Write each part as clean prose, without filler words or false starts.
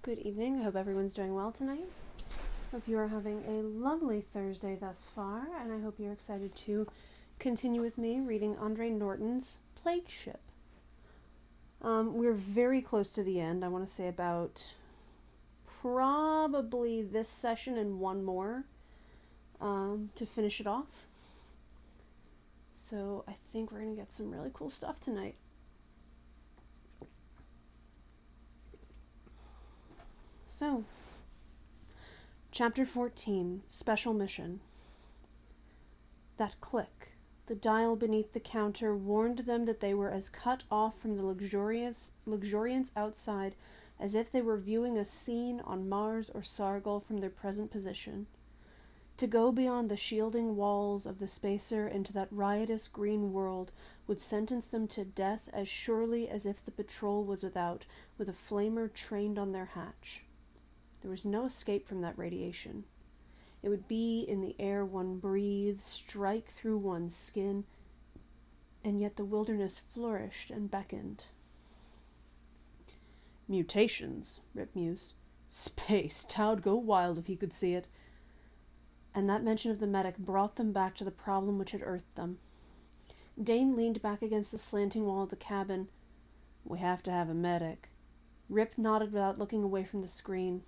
Good evening. I hope everyone's doing well tonight. Hope you are having a lovely Thursday thus far, and I hope you're excited to continue with me reading Andre Norton's Plague Ship. We're very close to the end. I want to say about probably this session and one more to finish it off. So I think we're going to get some really cool stuff tonight. So, Chapter 14, Special Mission. That click, the dial beneath the counter, warned them that they were as cut off from the luxuriance outside as if they were viewing a scene on Mars or Sargol from their present position. To go beyond the shielding walls of the spacer into that riotous green world would sentence them to death as surely as if the patrol was without, with a flamer trained on their hatch. There was no escape from that radiation. It would be in the air one breathed, strike through one's skin, and yet the wilderness flourished and beckoned. Mutations, Rip mused. Space, Tow'd go wild if he could see it. And that mention of the medic brought them back to the problem which had earthed them. Dane leaned back against the slanting wall of the cabin. We have to have a medic. Rip nodded without looking away from the screen.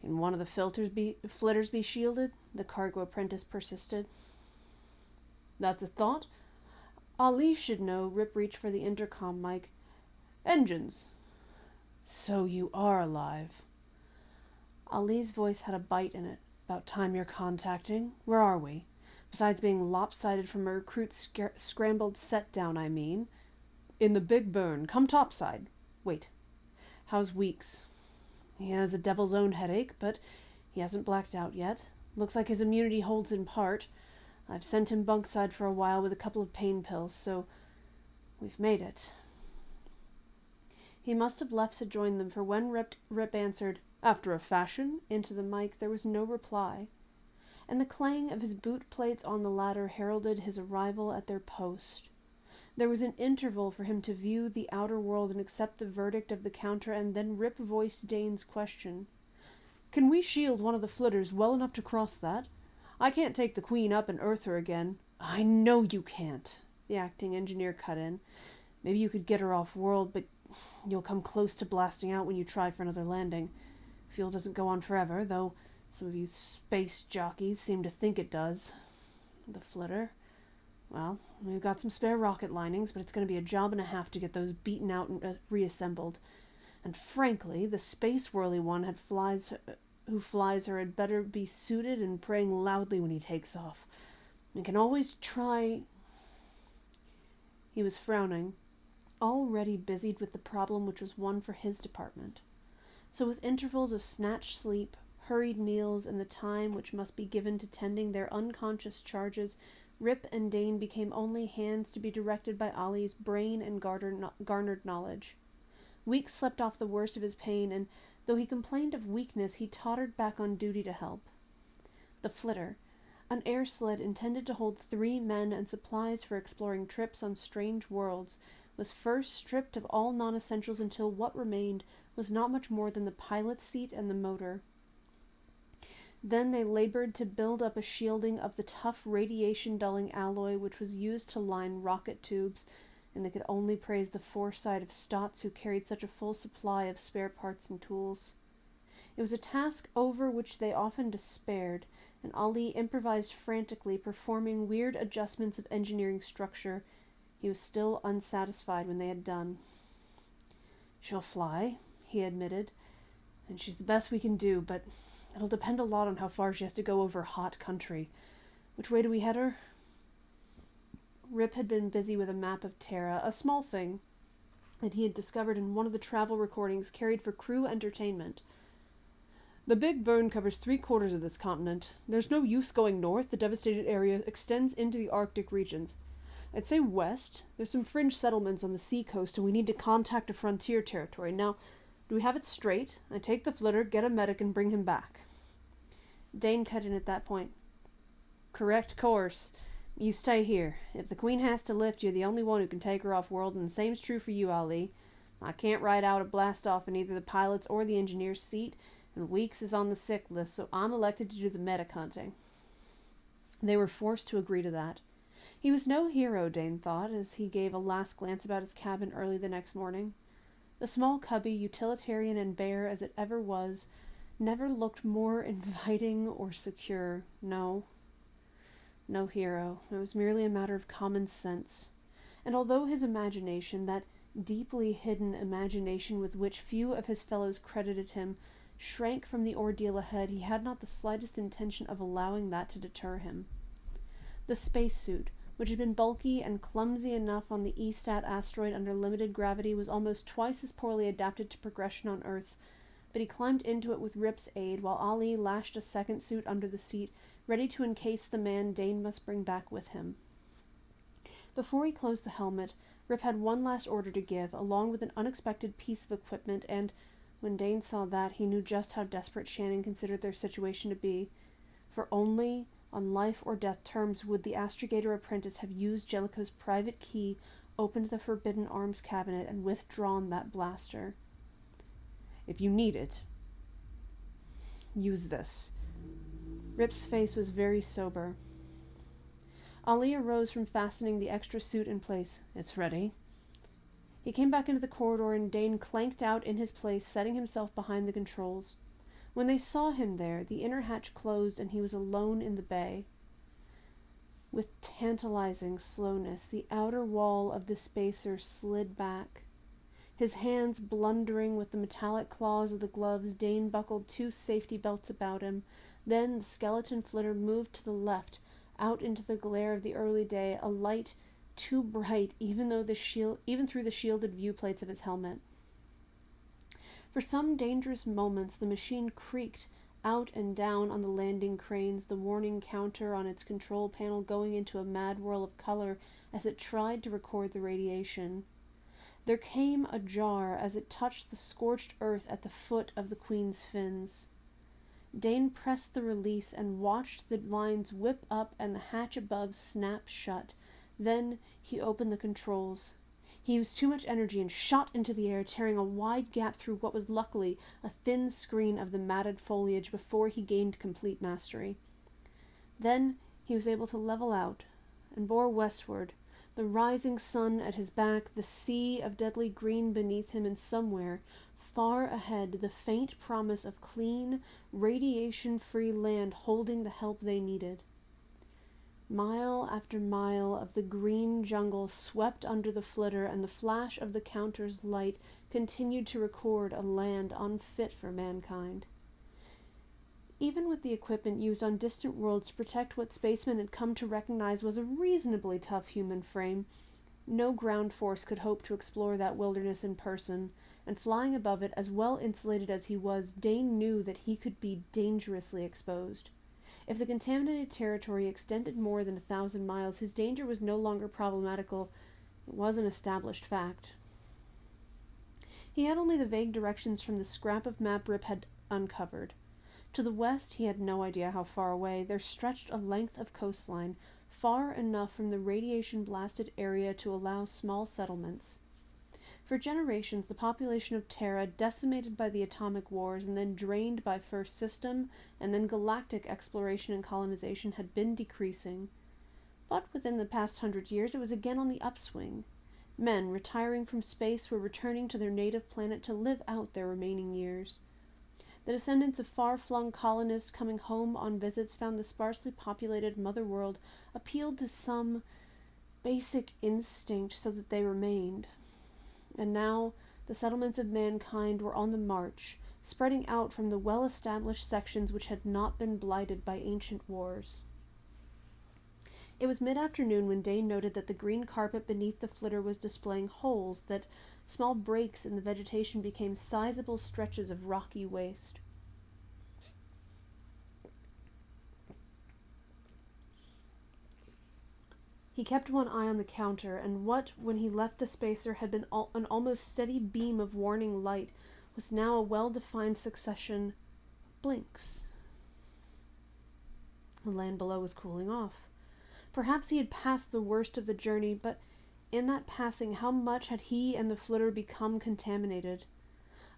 Can one of the flitters be shielded? The cargo apprentice persisted. That's a thought. Ali should know. Rip reached for the intercom mic. Engines. So you are alive. Ali's voice had a bite in it. About time you're contacting. Where are we? Besides being lopsided from a recruit's scrambled set-down, I mean. In the Big Burn. Come topside. Wait. How's Weeks? He has a devil's own headache, but he hasn't blacked out yet. Looks like his immunity holds in part. I've sent him bunkside for a while with a couple of pain pills, so we've made it. He must have left to join them, for when Rip answered, after a fashion, into the mic, there was no reply, and the clang of his boot plates on the ladder heralded his arrival at their post. There was an interval for him to view the outer world and accept the verdict of the counter, and then Rip voiced Dane's question. Can we shield one of the flitters well enough to cross that? I can't take the Queen up and earth her again. I know you can't, the acting engineer cut in. Maybe you could get her off-world, but you'll come close to blasting out when you try for another landing. Fuel doesn't go on forever, though some of you space jockeys seem to think it does. The flitter... Well, we've got some spare rocket linings, but it's going to be a job and a half to get those beaten out and reassembled. And frankly, the space-whirly one who flies her had better be suited and praying loudly when he takes off. We can always try... He was frowning, already busied with the problem which was one for his department. So with intervals of snatched sleep, hurried meals, and the time which must be given to tending their unconscious charges, Rip and Dane became only hands to be directed by Ali's brain and garnered knowledge. Weeks slept off the worst of his pain, and though he complained of weakness, he tottered back on duty to help. The flitter, an air sled intended to hold 3 men and supplies for exploring trips on strange worlds, was first stripped of all non-essentials until what remained was not much more than the pilot's seat and the motor. Then they labored to build up a shielding of the tough radiation-dulling alloy which was used to line rocket tubes, and they could only praise the foresight of Stotts who carried such a full supply of spare parts and tools. It was a task over which they often despaired, and Ali improvised frantically, performing weird adjustments of engineering structure. He was still unsatisfied when they had done. She'll fly, he admitted, and she's the best we can do, but... It'll depend a lot on how far she has to go over hot country. Which way do we head her? Rip had been busy with a map of Terra, a small thing that he had discovered in one of the travel recordings carried for crew entertainment. The Big Burn covers 3/4 of this continent. There's no use going north. The devastated area extends into the Arctic regions. I'd say west. There's some fringe settlements on the sea coast, and we need to contact a frontier territory. Now, do we have it straight? I take the flitter, get a medic, and bring him back. Dane cut in at that point. Correct course. You stay here. If the Queen has to lift, you're the only one who can take her off-world, and the same's true for you, Ali. I can't ride out a blast-off in either the pilot's or the engineer's seat, and Weeks is on the sick list, so I'm elected to do the medic hunting. They were forced to agree to that. He was no hero, Dane thought, as he gave a last glance about his cabin early the next morning. The small cubby, utilitarian and bare as it ever was, never looked more inviting or secure. No hero. It was merely a matter of common sense. And although his imagination, that deeply hidden imagination with which few of his fellows credited him, shrank from the ordeal ahead, he had not the slightest intention of allowing that to deter him. The spacesuit, which had been bulky and clumsy enough on the Estat asteroid under limited gravity, was almost twice as poorly adapted to progression on Earth, but he climbed into it with Rip's aid, while Ali lashed a second suit under the seat, ready to encase the man Dane must bring back with him. Before he closed the helmet, Rip had one last order to give, along with an unexpected piece of equipment, and when Dane saw that, he knew just how desperate Shannon considered their situation to be, for only on life-or-death terms would the astrogator apprentice have used Jellicoe's private key, opened the forbidden arms cabinet, and withdrawn that blaster. If you need it, use this. Rip's face was very sober. Ali arose from fastening the extra suit in place. It's ready. He came back into the corridor, and Dane clanked out in his place, setting himself behind the controls. When they saw him there, the inner hatch closed, and he was alone in the bay. With tantalizing slowness, the outer wall of the spacer slid back. His hands blundering with the metallic claws of the gloves, Dane buckled 2 safety belts about him. Then the skeleton flitter moved to the left, out into the glare of the early day, a light too bright even through the shielded viewplates of his helmet. For some dangerous moments the machine creaked out and down on the landing cranes, the warning counter on its control panel going into a mad whirl of color as it tried to record the radiation. There came a jar as it touched the scorched earth at the foot of the Queen's fins. Dane pressed the release and watched the lines whip up and the hatch above snap shut. Then he opened the controls. He used too much energy and shot into the air, tearing a wide gap through what was luckily a thin screen of the matted foliage before he gained complete mastery. Then he was able to level out and bore westward, the rising sun at his back, the sea of deadly green beneath him, and somewhere, far ahead, the faint promise of clean, radiation-free land holding the help they needed. Mile after mile of the green jungle swept under the flitter, and the flash of the counter's light continued to record a land unfit for mankind. Even with the equipment used on distant worlds to protect what spacemen had come to recognize was a reasonably tough human frame, no ground force could hope to explore that wilderness in person, and flying above it, as well insulated as he was, Dane knew that he could be dangerously exposed. If the contaminated territory extended more than 1,000 miles, his danger was no longer problematical. It was an established fact. He had only the vague directions from the scrap of map Rip had uncovered. To the west, he had no idea how far away, there stretched a length of coastline, far enough from the radiation-blasted area to allow small settlements. For generations, the population of Terra, decimated by the atomic wars and then drained by first system and then galactic exploration and colonization, had been decreasing. But within the past 100 years, it was again on the upswing. Men retiring from space were returning to their native planet to live out their remaining years. The descendants of far-flung colonists coming home on visits found the sparsely populated mother world appealed to some basic instinct so that they remained. And now the settlements of mankind were on the march, spreading out from the well-established sections which had not been blighted by ancient wars. It was mid-afternoon when Dane noted that the green carpet beneath the flitter was displaying holes, that small breaks in the vegetation became sizable stretches of rocky waste. He kept one eye on the counter, and what, when he left the spacer, had been an almost steady beam of warning light was now a well-defined succession of blinks. The land below was cooling off. Perhaps he had passed the worst of the journey, but in that passing, how much had he and the flitter become contaminated?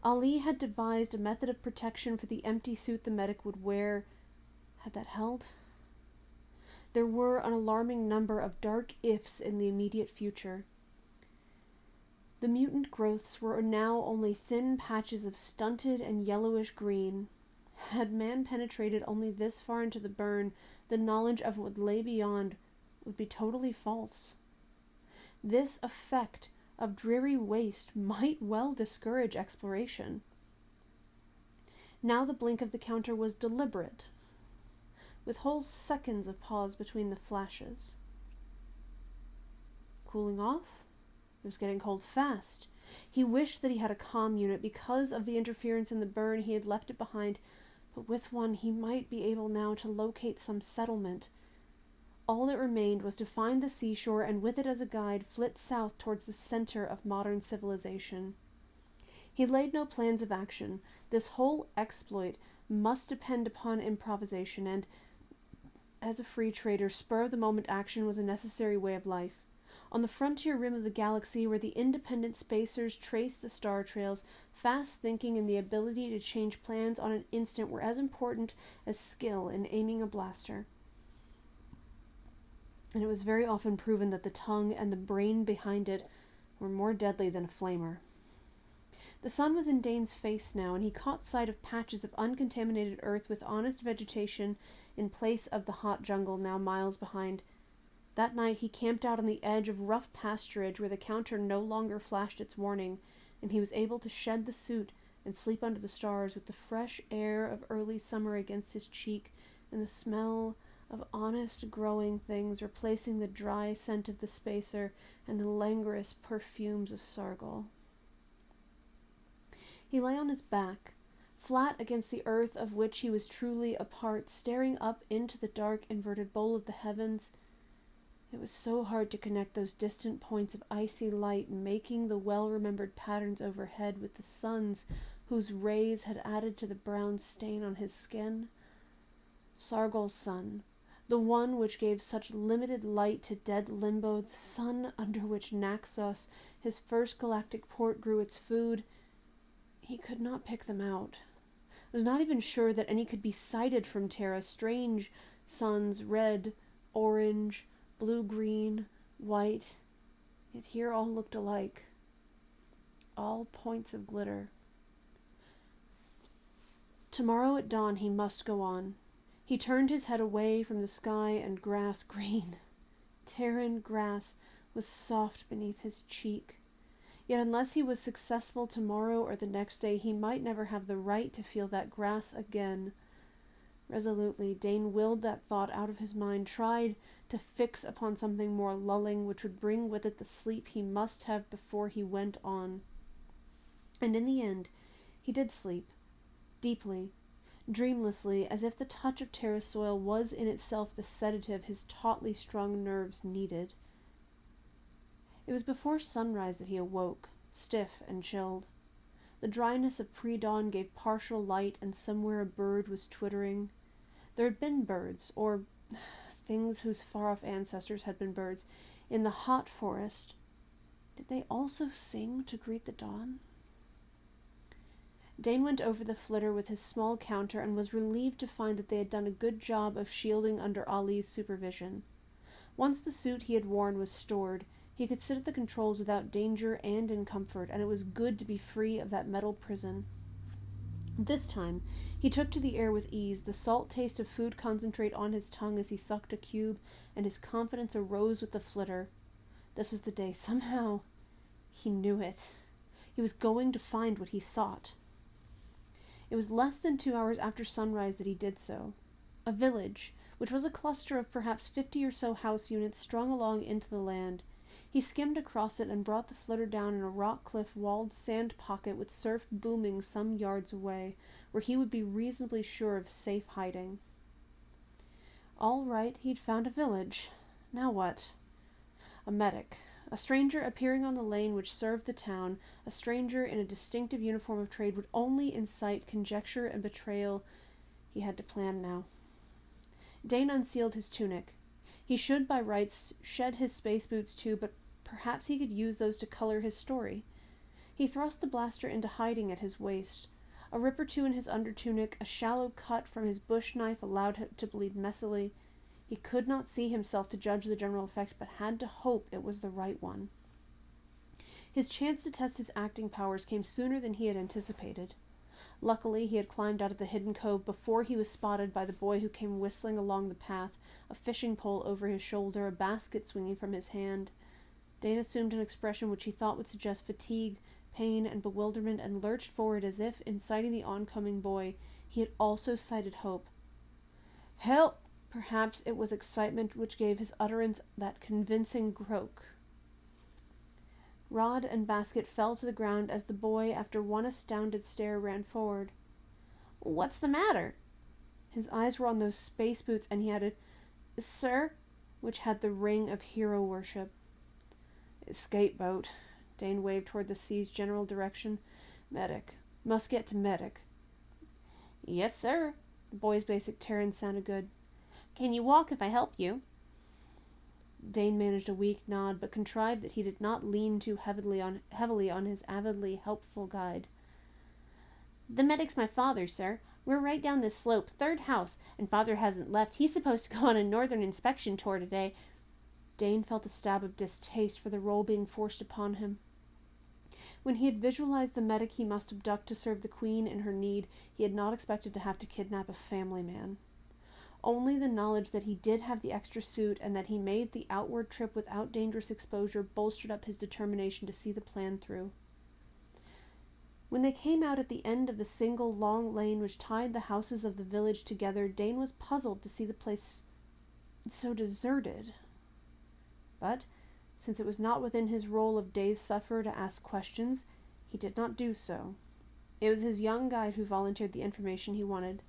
Ali had devised a method of protection for the empty suit the medic would wear. Had that held? There were an alarming number of dark ifs in the immediate future. The mutant growths were now only thin patches of stunted and yellowish green. Had man penetrated only this far into the burn, the knowledge of what lay beyond would be totally false. This effect of dreary waste might well discourage exploration. Now the blink of the counter was deliberate, with whole seconds of pause between the flashes. Cooling off? It was getting cold fast. He wished that he had a comm unit. Because of the interference in the burn, he had left it behind, but with one he might be able now to locate some settlement. All that remained was to find the seashore and with it as a guide flit south towards the center of modern civilization. He laid no plans of action. This whole exploit must depend upon improvisation, and as a free trader, spur-of-the-moment action was a necessary way of life. On the frontier rim of the galaxy, where the independent spacers traced the star trails, fast thinking and the ability to change plans on an instant were as important as skill in aiming a blaster. And it was very often proven that the tongue and the brain behind it were more deadly than a flamer. The sun was in Dane's face now, and he caught sight of patches of uncontaminated earth with honest vegetation in place of the hot jungle now miles behind. That night he camped out on the edge of rough pasturage where the counter no longer flashed its warning, and he was able to shed the suit and sleep under the stars with the fresh air of early summer against his cheek and the smell of honest growing things replacing the dry scent of the spacer and the languorous perfumes of Sargol. He lay on his back, flat against the earth of which he was truly a part, staring up into the dark inverted bowl of the heavens. It was so hard to connect those distant points of icy light, making the well-remembered patterns overhead with the sun's whose rays had added to the brown stain on his skin. Sargol's sun, the one which gave such limited light to dead Limbo, the sun under which Naxos, his first galactic port, grew its food. He could not pick them out. Was not even sure that any could be sighted from Terra. Strange suns, red, orange, blue-green, white, yet here all looked alike. All points of glitter. Tomorrow at dawn he must go on. He turned his head away from the sky and grass green. Terran grass was soft beneath his cheek. Yet unless he was successful tomorrow or the next day, he might never have the right to feel that grass again. Resolutely, Dane willed that thought out of his mind, tried to fix upon something more lulling, which would bring with it the sleep he must have before he went on. And in the end, he did sleep, deeply, dreamlessly, as if the touch of Terra soil was in itself the sedative his tautly strung nerves needed. It was before sunrise that he awoke, stiff and chilled. The dryness of pre-dawn gave partial light, and somewhere a bird was twittering. There had been birds, or things whose far-off ancestors had been birds, in the hot forest. Did they also sing to greet the dawn? Dane went over the flitter with his small counter and was relieved to find that they had done a good job of shielding under Ali's supervision. Once the suit he had worn was stored, he could sit at the controls without danger and in comfort, and it was good to be free of that metal prison. This time, he took to the air with ease, the salt taste of food concentrate on his tongue as he sucked a cube, and his confidence arose with the flitter. This was the day. Somehow, he knew it. He was going to find what he sought. It was less than 2 hours after sunrise that he did so. A village, which was a cluster of perhaps 50 or so house units strung along into the land. He skimmed across it and brought the flitter down in a rock cliff-walled sand pocket with surf booming some yards away, where he would be reasonably sure of safe hiding. All right, he'd found a village. Now what? A medic. A stranger appearing on the lane which served the town, a stranger in a distinctive uniform of trade, would only incite conjecture and betrayal. He had to plan now. Dane unsealed his tunic. He should by rights shed his space boots too, but Perhaps he could use those to color his story. He thrust the blaster into hiding at his waist. A rip or two in his undertunic, a shallow cut from his bush knife allowed him to bleed messily. He could not see himself to judge the general effect, but had to hope it was the right one. His chance to test his acting powers came sooner than he had anticipated. Luckily, he had climbed out of the hidden cove before he was spotted by the boy who came whistling along the path, a fishing pole over his shoulder, a basket swinging from his hand. Dane assumed an expression which he thought would suggest fatigue, pain, and bewilderment, and lurched forward as if, in sighting the oncoming boy, he had also sighted hope. Help! Perhaps it was excitement which gave his utterance that convincing croak. Rod and basket fell to the ground as the boy, after one astounded stare, ran forward. "What's the matter?" His eyes were on those space boots, and he added, "Sir," which had the ring of hero worship. "Escape boat." Dane waved toward the sea's general direction. "Medic. Must get to medic." "Yes, sir." The boy's basic Terran sounded good. "Can you walk if I help you?" Dane managed a weak nod, but contrived that he did not lean too heavily on his avidly helpful guide. "The medic's my father, sir. We're right down this slope, third house, and father hasn't left. He's supposed to go on a northern inspection tour today." Dane felt a stab of distaste for the role being forced upon him. When he had visualized the medic he must abduct to serve the Queen in her need, he had not expected to have to kidnap a family man. Only the knowledge that he did have the extra suit and that he made the outward trip without dangerous exposure bolstered up his determination to see the plan through. When they came out at the end of the single long lane which tied the houses of the village together, Dane was puzzled to see the place so deserted. But, since it was not within his role of dazed sufferer to ask questions, he did not do so. It was his young guide who volunteered the information he wanted.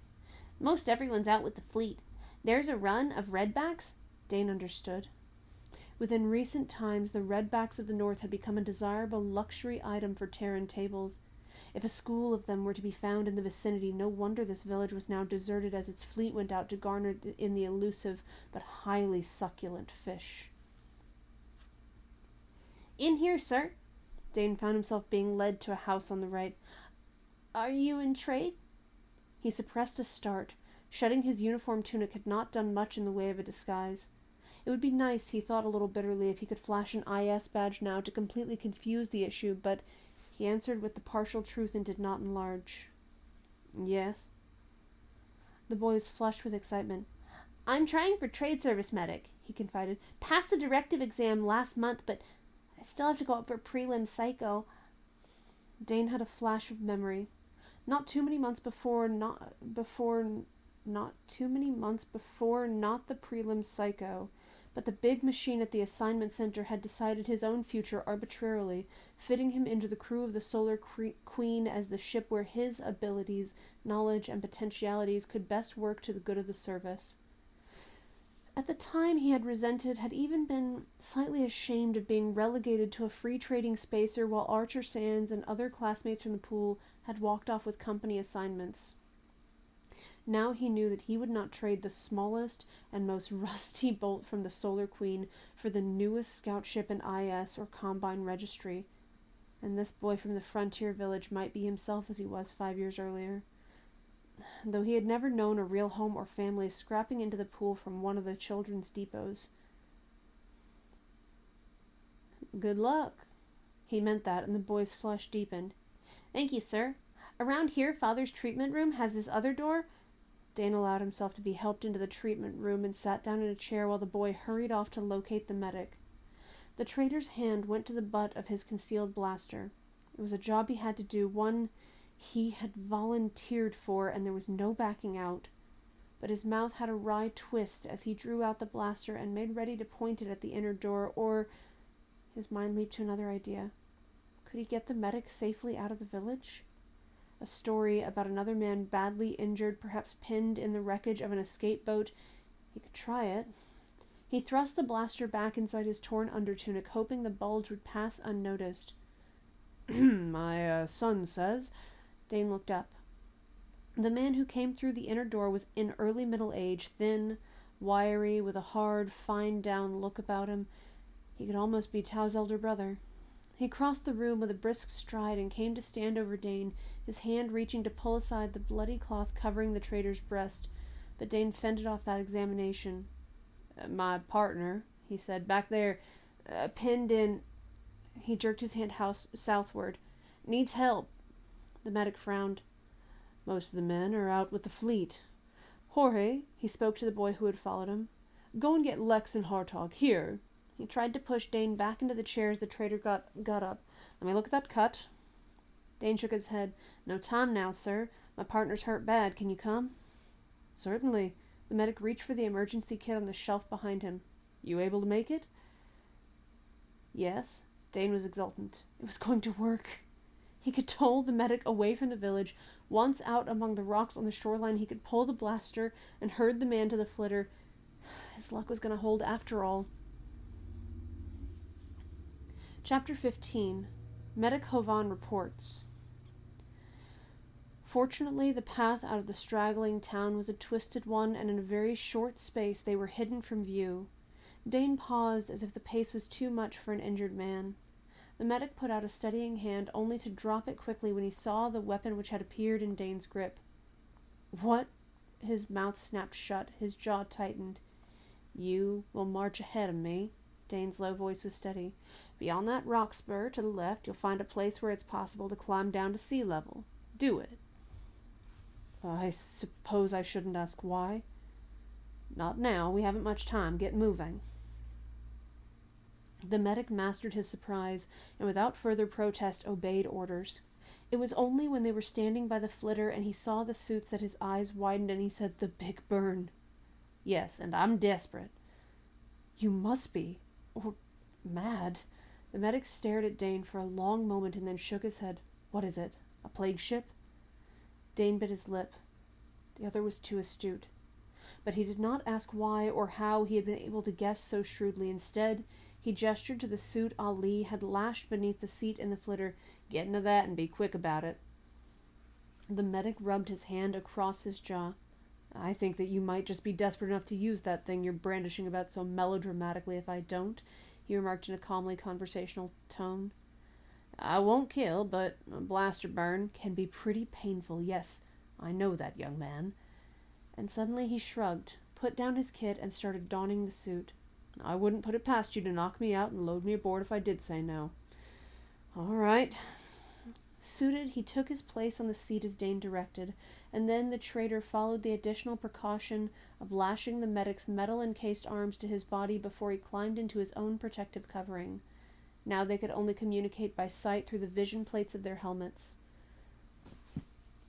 "Most everyone's out with the fleet. There's a run of redbacks." Dane understood. Within recent times, the redbacks of the north had become a desirable luxury item for Terran tables. If a school of them were to be found in the vicinity, no wonder this village was now deserted as its fleet went out to garner in the elusive but highly succulent fish. "In here, sir." Dane found himself being led to a house on the right. "Are you in trade?" He suppressed a start. Shedding his uniform tunic had not done much in the way of a disguise. It would be nice, he thought a little bitterly, if he could flash an IS badge now to completely confuse the issue, but he answered with the partial truth and did not enlarge. "Yes." The boy was flushed with excitement. "I'm trying for trade service medic," he confided. "Passed the directive exam last month, but I still have to go up for prelim psycho." Dane had a flash of memory. Not the prelim psycho, but the big machine at the assignment center had decided his own future arbitrarily, fitting him into the crew of the Solar Queen as the ship where his abilities, knowledge, and potentialities could best work to the good of the service. At the time he had resented, had even been slightly ashamed of being relegated to a free trading spacer while Archer Sands and other classmates from the pool had walked off with company assignments. Now he knew that he would not trade the smallest and most rusty bolt from the Solar Queen for the newest scout ship in IS or Combine Registry, and this boy from the frontier village might be himself as he was 5 years earlier. Though he had never known a real home or family, scrapping into the pool from one of the children's depots. "Good luck." He meant that, and the boy's flush deepened. "Thank you, sir. Around here, father's treatment room has this other door." Dane allowed himself to be helped into the treatment room and sat down in a chair while the boy hurried off to locate the medic. The trader's hand went to the butt of his concealed blaster. It was a job he had to do, one he had volunteered for, and there was no backing out. But his mouth had a wry twist as he drew out the blaster and made ready to point it at the inner door, or his mind leaped to another idea. Could he get the medic safely out of the village? A story about another man badly injured, perhaps pinned in the wreckage of an escape boat. He could try it. He thrust the blaster back inside his torn undertunic, hoping the bulge would pass unnoticed. "My son says..." Dane looked up. The man who came through the inner door was in early middle age, thin, wiry, with a hard, fine-down look about him. He could almost be Tao's elder brother. He crossed the room with a brisk stride and came to stand over Dane, his hand reaching to pull aside the bloody cloth covering the traitor's breast, but Dane fended off that examination. My partner, he said, back there, pinned in. He jerked his hand southward. Needs help. The medic frowned. Most of the men are out with the fleet. Jorge, he spoke to the boy who had followed him, go and get Lex and Hartog. Here. He tried to push Dane back into the chair as the traitor got up. Let me look at that cut. Dane shook his head. No time now, sir. My partner's hurt bad. Can you come? Certainly. The medic reached for the emergency kit on the shelf behind him. You able to make it? Yes. Dane was exultant. It was going to work. He could tow the medic away from the village. Once out among the rocks on the shoreline, he could pull the blaster and herd the man to the flitter. His luck was going to hold after all. Chapter 15. Medic Hovan reports. Fortunately, the path out of the straggling town was a twisted one, and in a very short space they were hidden from view. Dane paused as if the pace was too much for an injured man. The medic put out a steadying hand, only to drop it quickly when he saw the weapon which had appeared in Dane's grip. What? His mouth snapped shut, his jaw tightened. You will march ahead of me. Dane's low voice was steady. Beyond that rock spur to the left, you'll find a place where it's possible to climb down to sea level. Do it. I suppose I shouldn't ask why. Not now. We haven't much time. Get moving. The medic mastered his surprise, and without further protest obeyed orders. It was only when they were standing by the flitter and he saw the suits that his eyes widened and he said, The Big Burn. Yes, and I'm desperate. You must be. Or mad. The medic stared at Dane for a long moment and then shook his head. What is it? A plague ship? Dane bit his lip. The other was too astute. But he did not ask why or how he had been able to guess so shrewdly. Instead, he gestured to the suit Ali had lashed beneath the seat in the flitter. Get into that and be quick about it. The medic rubbed his hand across his jaw. I think that you might just be desperate enough to use that thing you're brandishing about so melodramatically if I don't, he remarked in a calmly conversational tone. I won't kill, but a blaster burn can be pretty painful. Yes, I know that, young man. And suddenly he shrugged, put down his kit, and started donning the suit. I wouldn't put it past you to knock me out and load me aboard if I did say no. All right. Suited, he took his place on the seat as Dane directed, and then the traitor followed the additional precaution of lashing the medic's metal-encased arms to his body before he climbed into his own protective covering. Now they could only communicate by sight through the vision plates of their helmets.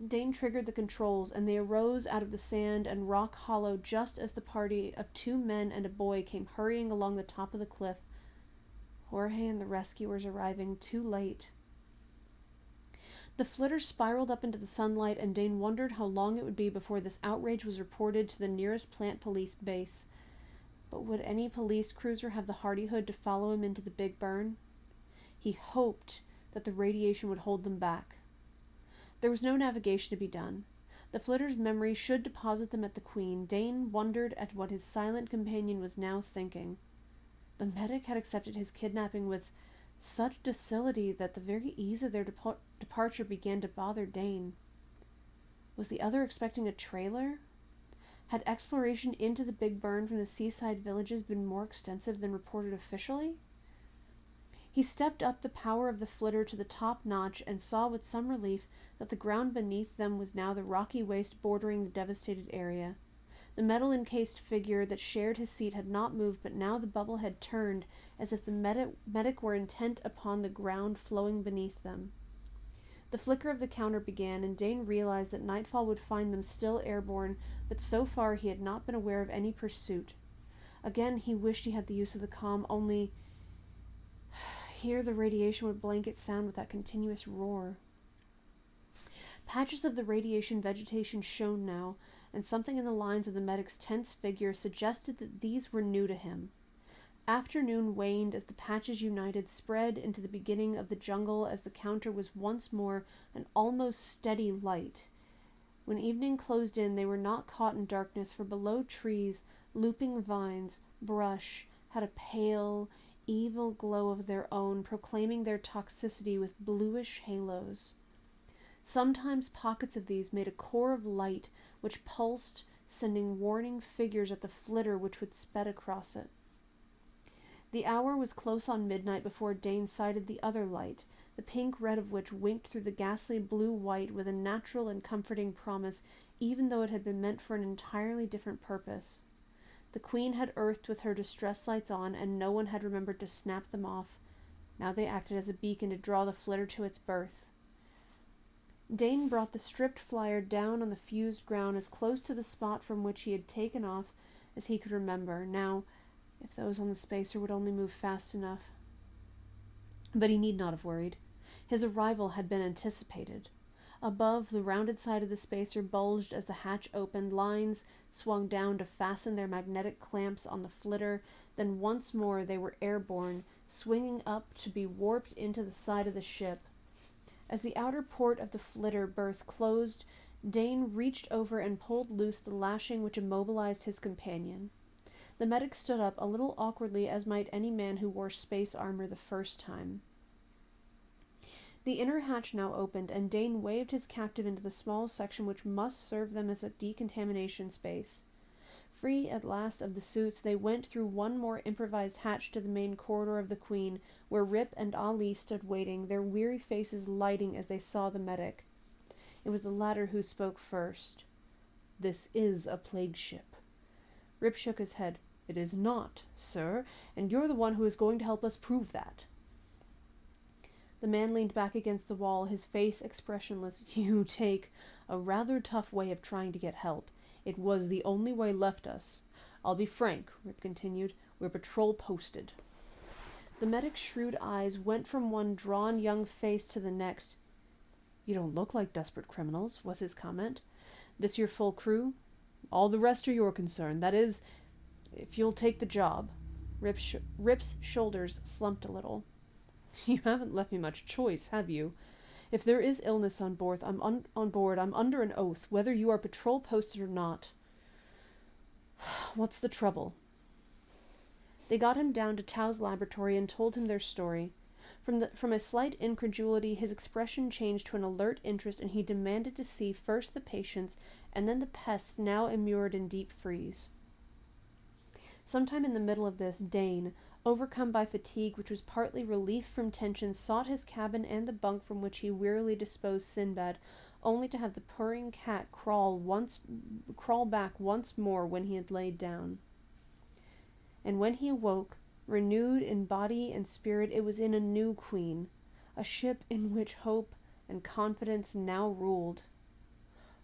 Dane triggered the controls, and they arose out of the sand and rock hollow just as the party of 2 men and a boy came hurrying along the top of the cliff, Jorge and the rescuers arriving too late. The flitter spiraled up into the sunlight, and Dane wondered how long it would be before this outrage was reported to the nearest plant police base. But would any police cruiser have the hardihood to follow him into the Big Burn? He hoped that the radiation would hold them back. There was no navigation to be done. The flitter's memory should deposit them at the Queen. Dane wondered at what his silent companion was now thinking. The medic had accepted his kidnapping with such docility that the very ease of their departure began to bother Dane. Was the other expecting a trailer? Had exploration into the Big Burn from the seaside villages been more extensive than reported officially? He stepped up the power of the flitter to the top notch and saw with some relief that the ground beneath them was now the rocky waste bordering the devastated area. The metal-encased figure that shared his seat had not moved, but now the bubble had turned, as if the medic were intent upon the ground flowing beneath them. The flicker of the counter began, and Dane realized that nightfall would find them still airborne, but so far he had not been aware of any pursuit. Again he wished he had the use of the comm, only here the radiation would blanket sound with that continuous roar. Patches of the radiation vegetation shone now, and something in the lines of the medic's tense figure suggested that these were new to him. Afternoon waned as the patches united, spread into the beginning of the jungle as the counter was once more an almost steady light. When evening closed in, they were not caught in darkness, for below trees, looping vines, brush, had a pale, evil glow of their own, proclaiming their toxicity with bluish halos. Sometimes pockets of these made a core of light which pulsed, sending warning figures at the flitter which would sped across it. The hour was close on midnight before Dane sighted the other light, the pink red of which winked through the ghastly blue-white with a natural and comforting promise, even though it had been meant for an entirely different purpose. The Queen had earthed with her distress lights on, and no one had remembered to snap them off. Now they acted as a beacon to draw the flitter to its berth. Dane brought the stripped flyer down on the fused ground as close to the spot from which he had taken off as he could remember. Now, if those on the spacer would only move fast enough. But he need not have worried. His arrival had been anticipated. Above, the rounded side of the spacer bulged as the hatch opened, lines swung down to fasten their magnetic clamps on the flitter, then once more they were airborne, swinging up to be warped into the side of the ship. As the outer port of the flitter berth closed, Dane reached over and pulled loose the lashing which immobilized his companion. The medic stood up, a little awkwardly as might any man who wore space armor the first time. The inner hatch now opened, and Dane waved his captive into the small section which must serve them as a decontamination space. Free at last of the suits, they went through one more improvised hatch to the main corridor of the Queen, where Rip and Ali stood waiting, their weary faces lighting as they saw the medic. It was the latter who spoke first. "This is a plague ship." Rip shook his head. "It is not, sir, and you're the one who is going to help us prove that." The man leaned back against the wall, his face expressionless. "You take a rather tough way of trying to get help. It was the only way left us. I'll be frank," Rip continued. "We're patrol posted." The medic's shrewd eyes went from one drawn young face to the next. "You don't look like desperate criminals," was his comment. "This your full crew?" "All the rest are your concern. That is, if you'll take the job." Rip's shoulders slumped a little. "You haven't left me much choice, have you? If there is illness on board, I'm under an oath, whether you are patrol posted or not." "What's the trouble?" They got him down to Tao's laboratory and told him their story. From a slight incredulity, his expression changed to an alert interest, and he demanded to see first the patients and then the pests now immured in deep freeze. Sometime in the middle of this, Dane, overcome by fatigue which was partly relief from tension, sought his cabin and the bunk from which he wearily disposed Sinbad, only to have the purring cat crawl back once more when he had laid down. And when he awoke, renewed in body and spirit, it was in a new Queen, a ship in which hope and confidence now ruled.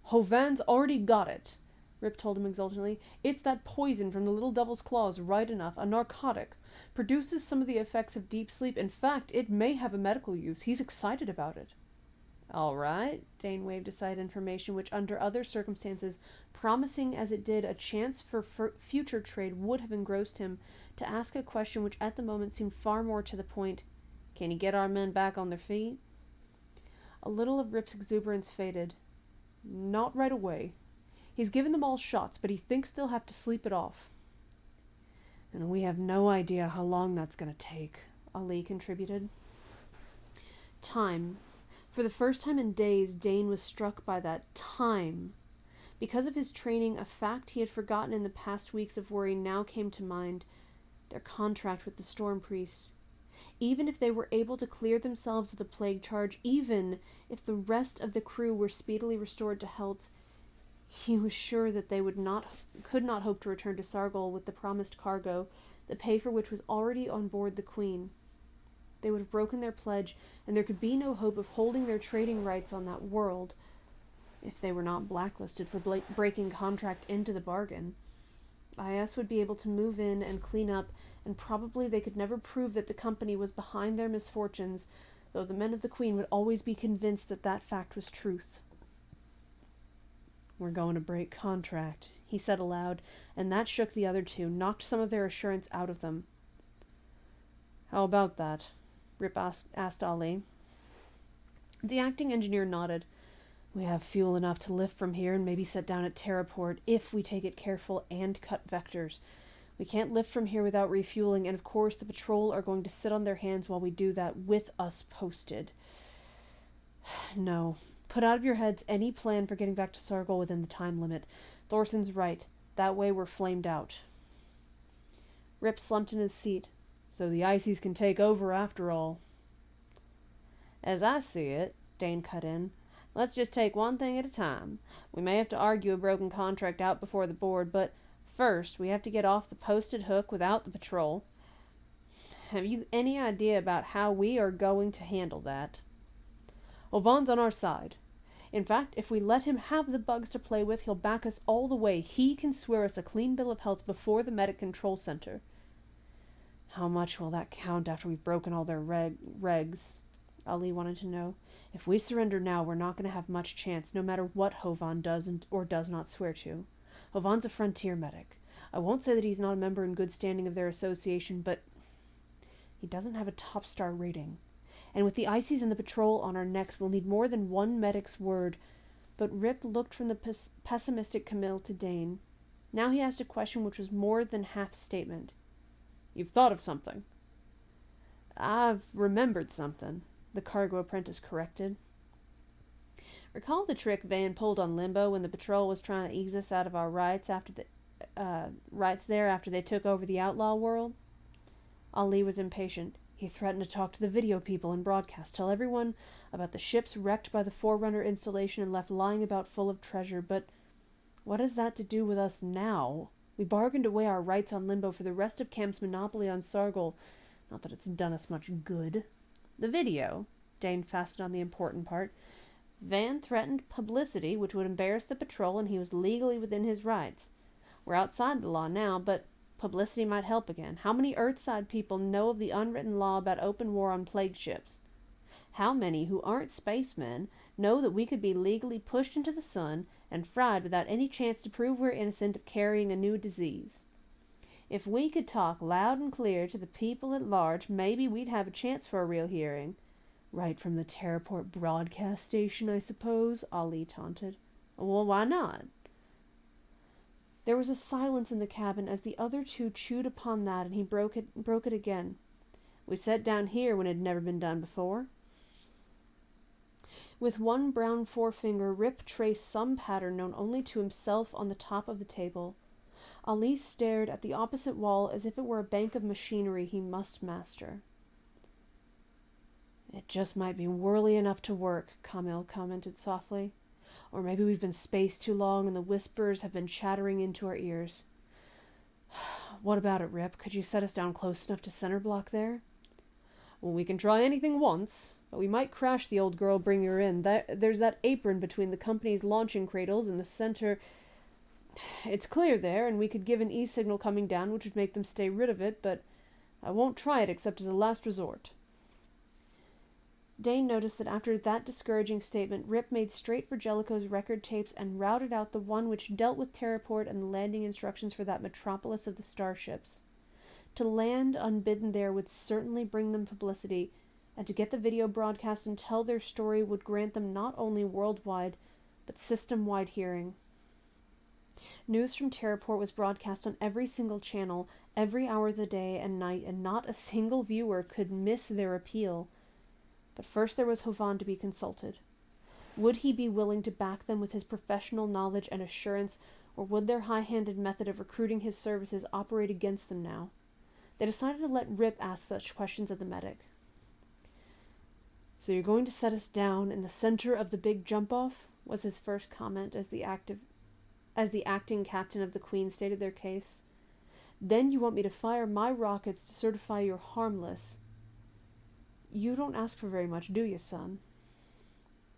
"Hovan's already got it," Rip told him exultantly. "It's that poison from the little devil's claws, right enough, a narcotic. Produces some of the effects of deep sleep. In fact, it may have a medical use. He's excited about it." "All right," Dane waved aside information which, under other circumstances, promising as it did a chance for future trade, would have engrossed him, to ask a question which at the moment seemed far more to the point. "Can you get our men back on their feet?" A little of Rip's exuberance faded. "Not right away. He's given them all shots, but he thinks they'll have to sleep it off." "And we have no idea how long that's going to take," Ali contributed. Time. For the first time in days, Dane was struck by that time. Because of his training, a fact he had forgotten in the past weeks of worry now came to mind. Their contract with the Storm Priests. Even if they were able to clear themselves of the plague charge, even if the rest of the crew were speedily restored to health, he was sure that they could not hope to return to Sargol with the promised cargo, the pay for which was already on board the Queen. They would have broken their pledge, and there could be no hope of holding their trading rights on that world, if they were not blacklisted for breaking contract into the bargain. IS would be able to move in and clean up, and probably they could never prove that the company was behind their misfortunes, though the men of the Queen would always be convinced that that fact was truth. "We're going to break contract," he said aloud, and that shook the other two, knocked some of their assurance out of them. "How about that?" Rip asked Ali. The acting engineer nodded. "We have fuel enough to lift from here and maybe set down at Terraport if we take it careful and cut vectors. We can't lift from here without refueling, and of course the patrol are going to sit on their hands while we do that, with us posted. No. Put out of your heads any plan for getting back to Sargol within the time limit. Thorson's right. That way we're flamed out. Rip slumped in his seat. So the Ices can take over after all. As I see it, Dane cut in, let's just take one thing at a time. We may have to argue a broken contract out before the board, but first we have to get off the posted hook without the patrol. Have you any idea about how we are going to handle that? Well, Vaughn's on our side. In fact, if we let him have the bugs to play with, he'll back us all the way. He can swear us a clean bill of health before the medic control center. How much will that count after we've broken all their regs? Ali wanted to know. If we surrender now, we're not going to have much chance, no matter what Hovan does or does not swear to. Hovan's a frontier medic. I won't say that he's not a member in good standing of their association, but he doesn't have a top star rating. And with the Ices and the patrol on our necks, we'll need more than one medic's word. But Rip looked from the pessimistic Camille to Dane. Now he asked a question which was more than half statement. You've thought of something? I've remembered something, the cargo apprentice corrected. Recall the trick Van pulled on Limbo when the patrol was trying to ease us out of our rights after they took over the outlaw world? Ali was impatient. He threatened to talk to the video people and broadcast, tell everyone about the ships wrecked by the Forerunner installation and left lying about full of treasure, but what has that to do with us now? We bargained away our rights on Limbo for the rest of Camp's monopoly on Sargol. Not that it's done us much good. The video, Dane fastened on the important part. Van threatened publicity, which would embarrass the patrol, and he was legally within his rights. We're outside the law now, but publicity might help again. How many Earthside people know of the unwritten law about open war on plague ships? How many who aren't spacemen know that we could be legally pushed into the sun and fried without any chance to prove we're innocent of carrying a new disease? If we could talk loud and clear to the people at large, maybe we'd have a chance for a real hearing. Right from the Terraport broadcast station, I suppose, Ali taunted. Well, why not? There was a silence in the cabin as the other two chewed upon that, and he broke it again. We sat down here when it had never been done before. With one brown forefinger, Rip traced some pattern known only to himself on the top of the table. Ali stared at the opposite wall as if it were a bank of machinery he must master. It just might be whirly enough to work, Camille commented softly. Or maybe we've been spaced too long and the whispers have been chattering into our ears. What about it, Rip? Could you set us down close enough to center block there? Well, we can try anything once, but we might crash the old girl, bring her in. There's that apron between the company's launching cradles and the center. It's clear there, and we could give an E-signal coming down, which would make them stay rid of it, but I won't try it except as a last resort. Dane noticed that after that discouraging statement, Rip made straight for Jellicoe's record tapes and routed out the one which dealt with Terraport and the landing instructions for that metropolis of the starships. To land unbidden there would certainly bring them publicity, and to get the video broadcast and tell their story would grant them not only worldwide, but system-wide hearing. News from Terraport was broadcast on every single channel, every hour of the day and night, and not a single viewer could miss their appeal. But first there was Hovan to be consulted. Would he be willing to back them with his professional knowledge and assurance, or would their high-handed method of recruiting his services operate against them now? They decided to let Rip ask such questions of the medic. So you're going to set us down in the center of the big jump-off? Was his first comment as the acting captain of the Queen stated their case. Then you want me to fire my rockets to certify you're harmless. You don't ask for very much, do you, son?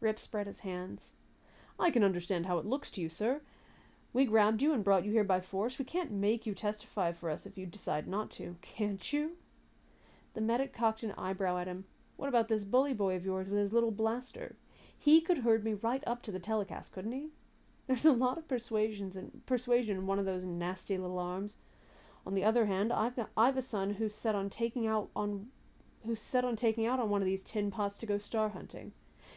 Rip spread his hands. I can understand how it looks to you, sir. We grabbed you and brought you here by force. We can't make you testify for us if you decide not to. Can't you? The medic cocked an eyebrow at him. What about this bully boy of yours with his little blaster? He could herd me right up to the telecast, couldn't he? There's a lot of persuasion in one of those nasty little arms. On the other hand, I've a son who's set on taking out on one of these tin pots to go star hunting.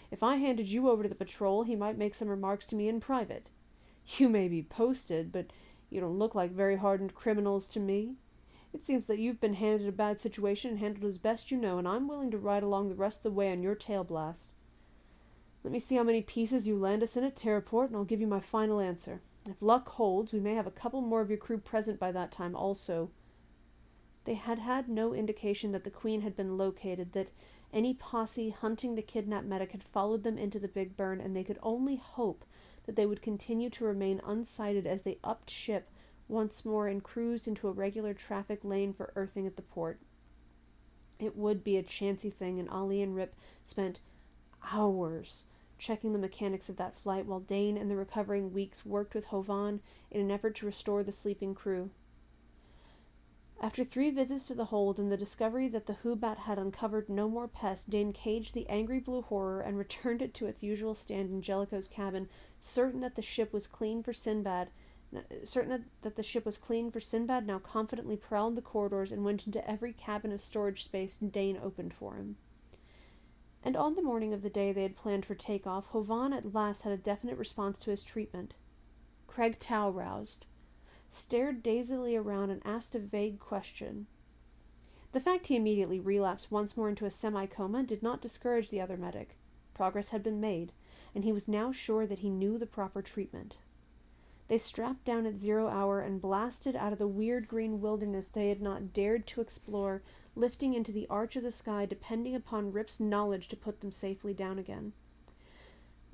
If I handed you over to the patrol, he might make some remarks to me in private. You may be posted, but You don't look like very hardened criminals to me. It seems that you've been handed a bad situation and handled as best you know, and I'm willing to ride along the rest of the way on your tail blast. Let me see how many pieces you land us in at Terraport, and I'll give you my final answer. If luck holds, we may have a couple more of your crew present by that time also. They had had no indication that the Queen had been located, that any posse hunting the kidnapped medic had followed them into the Big Burn, and they could only hope that they would continue to remain unsighted as they upped ship once more and cruised into a regular traffic lane for earthing at the port. It would be a chancy thing, and Ali and Rip spent hours checking the mechanics of that flight while Dane and the recovering Weeks worked with Hovan in an effort to restore the sleeping crew. After 3 visits to the hold and the discovery that the Hoobat had uncovered no more pests, Dane caged the angry blue horror and returned it to its usual stand in Jellicoe's cabin, certain that the ship was clean for Sinbad, now confidently prowled the corridors and went into every cabin of storage space Dane opened for him. And on the morning of the day they had planned for takeoff, Hovan at last had a definite response to his treatment. Craig Tao roused, stared dazedly around, and asked a vague question. The fact he immediately relapsed once more into a semi-coma did not discourage the other medic. Progress had been made, and he was now sure that he knew the proper treatment. They strapped down at 0 hour and blasted out of the weird green wilderness they had not dared to explore, lifting into the arch of the sky, depending upon Rip's knowledge to put them safely down again.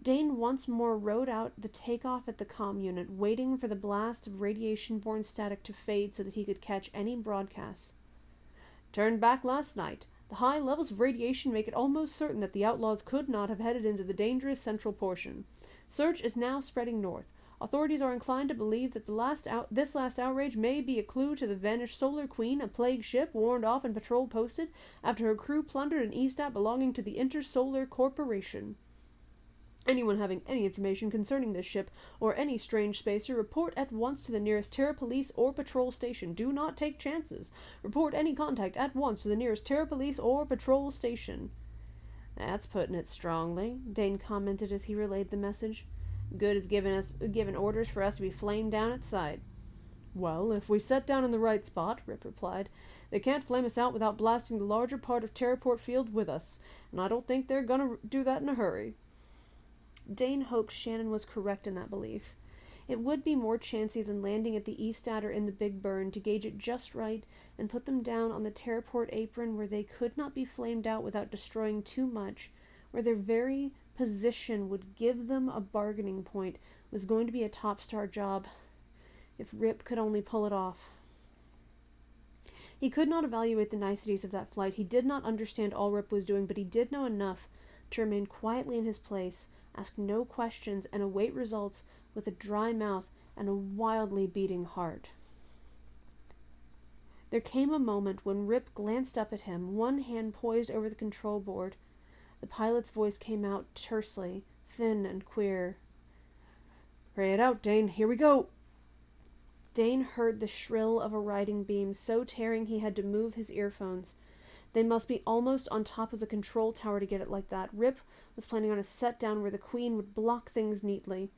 Dane once more rode out the takeoff at the comm unit, waiting for the blast of radiation-borne static to fade so that he could catch any broadcasts. Turned back last night. The high levels of radiation make it almost certain that the outlaws could not have headed into the dangerous central portion. Search is now spreading north. Authorities are inclined to believe that this last outrage may be a clue to the vanished Solar Queen, a plague ship warned off and patrol posted after her crew plundered an ESTAT belonging to the Intersolar Corporation. Anyone having any information concerning this ship or any strange spacer, report at once to the nearest Terra Police or patrol station. Do not take chances. Report any contact at once to the nearest Terra Police or patrol station. That's putting it strongly, Dane commented as he relayed the message. Good has given orders for us to be flamed down at sight. Well, if we set down in the right spot, Rip replied, they can't flame us out without blasting the larger part of Terraport Field with us, and I don't think they're gonna do that in a hurry. Dane hoped Shannon was correct in that belief. It would be more chancy than landing at the ESTAT or in the Big Burn to gauge it just right and put them down on the Terraport apron where they could not be flamed out without destroying too much, where their very position would give them a bargaining point, was going to be a top-star job. If Rip could only pull it off. He could not evaluate the niceties of that flight. He did not understand all Rip was doing, but he did know enough to remain quietly in his place, ask no questions, and await results with a dry mouth and a wildly beating heart. There came a moment when Rip glanced up at him, one hand poised over the control board. The pilot's voice came out tersely, thin and queer. "Ray it out, Dane. Here we go." Dane heard the shrill of a riding beam, so tearing he had to move his earphones. They must be almost on top of the control tower to get it like that. Rip was planning on a set-down where the Queen would block things neatly.